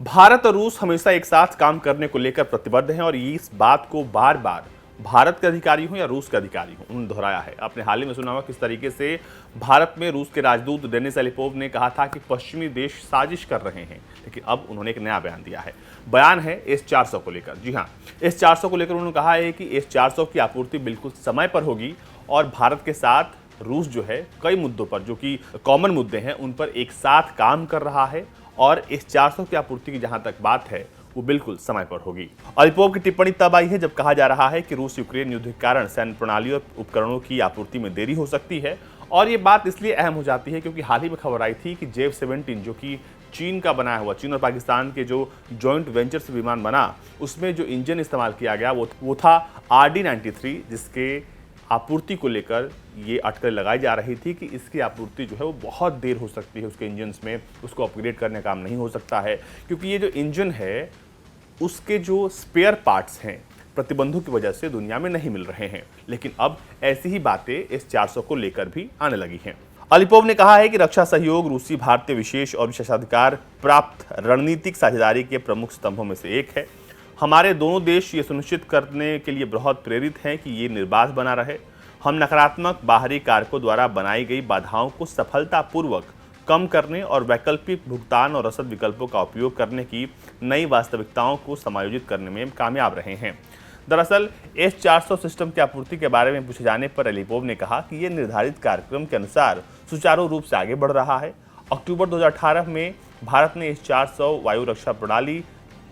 भारत और रूस हमेशा एक साथ काम करने को लेकर प्रतिबद्ध हैं और इस बात को बार बार भारत के अधिकारी हों या रूस के अधिकारी हों उन्होंने दोहराया है। आपने हाल ही में सुना होगा किस तरीके से भारत में रूस के राजदूत डेनिस एलिपोव ने कहा था कि पश्चिमी देश साजिश कर रहे हैं, लेकिन अब उन्होंने एक नया बयान दिया है। बयान है S-400 को लेकर। जी हाँ, S-400 को लेकर उन्होंने कहा है कि S-400 की आपूर्ति बिल्कुल समय पर होगी और भारत के साथ रूस जो है कई मुद्दों पर, जो कि कॉमन मुद्दे हैं, उन पर एक साथ काम कर रहा है और S-400 की आपूर्ति की जहां तक बात है वो बिल्कुल समय पर होगी। अलिपोव की टिप्पणी तब आई है जब कहा जा रहा है कि रूस यूक्रेन युद्ध के कारण सैन्य प्रणाली और उपकरणों की आपूर्ति में देरी हो सकती है। और ये बात इसलिए अहम हो जाती है क्योंकि हाल ही में खबर आई थी कि JF-17 जो कि चीन का बनाया हुआ, चीन और पाकिस्तान के जो जॉइंट वेंचर से विमान बना, उसमें जो इंजन इस्तेमाल किया गया वो था RD-93, जिसके आपूर्ति को लेकर ये अटकलें लगाई जा रही थी कि इसकी आपूर्ति जो है वो बहुत देर हो सकती है, उसके इंजन्स में उसको अपग्रेड करने का काम नहीं हो सकता है, क्योंकि ये जो इंजन है उसके जो स्पेयर पार्ट्स हैं प्रतिबंधों की वजह से दुनिया में नहीं मिल रहे हैं। लेकिन अब ऐसी ही बातें S-400 को लेकर भी आने लगी हैं। अलिपोव ने कहा है कि रक्षा सहयोग रूसी भारतीय विशेष और विशेषाधिकार प्राप्त रणनीतिक साझेदारी के प्रमुख स्तंभों में से एक है। हमारे दोनों देश ये सुनिश्चित करने के लिए बहुत प्रेरित हैं कि ये निर्बाध बना रहे। हम नकारात्मक बाहरी कारकों द्वारा बनाई गई बाधाओं को सफलतापूर्वक कम करने और वैकल्पिक भुगतान और रसद विकल्पों का उपयोग करने की नई वास्तविकताओं को समायोजित करने में कामयाब रहे हैं। दरअसल S-400 सिस्टम की आपूर्ति के बारे में पूछे जाने पर एलिपोव ने कहा कि यह निर्धारित कार्यक्रम के अनुसार सुचारू रूप से आगे बढ़ रहा है। अक्टूबर 2018 में भारत ने S-400 वायु रक्षा प्रणाली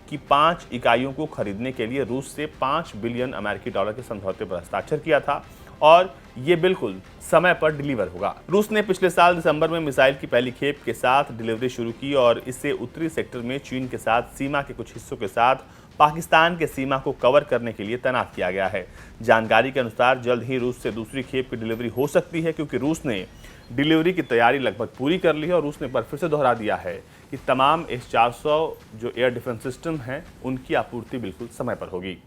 की 5 इकाइयों को खरीदने के लिए रूस से $5 बिलियन के समझौते पर हस्ताक्षर किया था और ये बिल्कुल समय पर डिलीवर होगा। रूस ने पिछले साल दिसंबर में मिसाइल की पहली खेप के साथ डिलीवरी शुरू की और इसे उत्तरी सेक्टर में चीन के साथ सीमा के कुछ हिस्सों के साथ पाकिस्तान के सीमा को कवर करने के लिए तैनात किया गया है। जानकारी के अनुसार जल्द ही रूस से दूसरी खेप की डिलीवरी हो सकती है, क्योंकि रूस ने डिलीवरी की तैयारी लगभग पूरी कर ली है और रूस ने एक बार फिर से दोहरा दिया है कि तमाम S-400 जो एयर डिफेंस सिस्टम हैं उनकी आपूर्ति बिल्कुल समय पर होगी।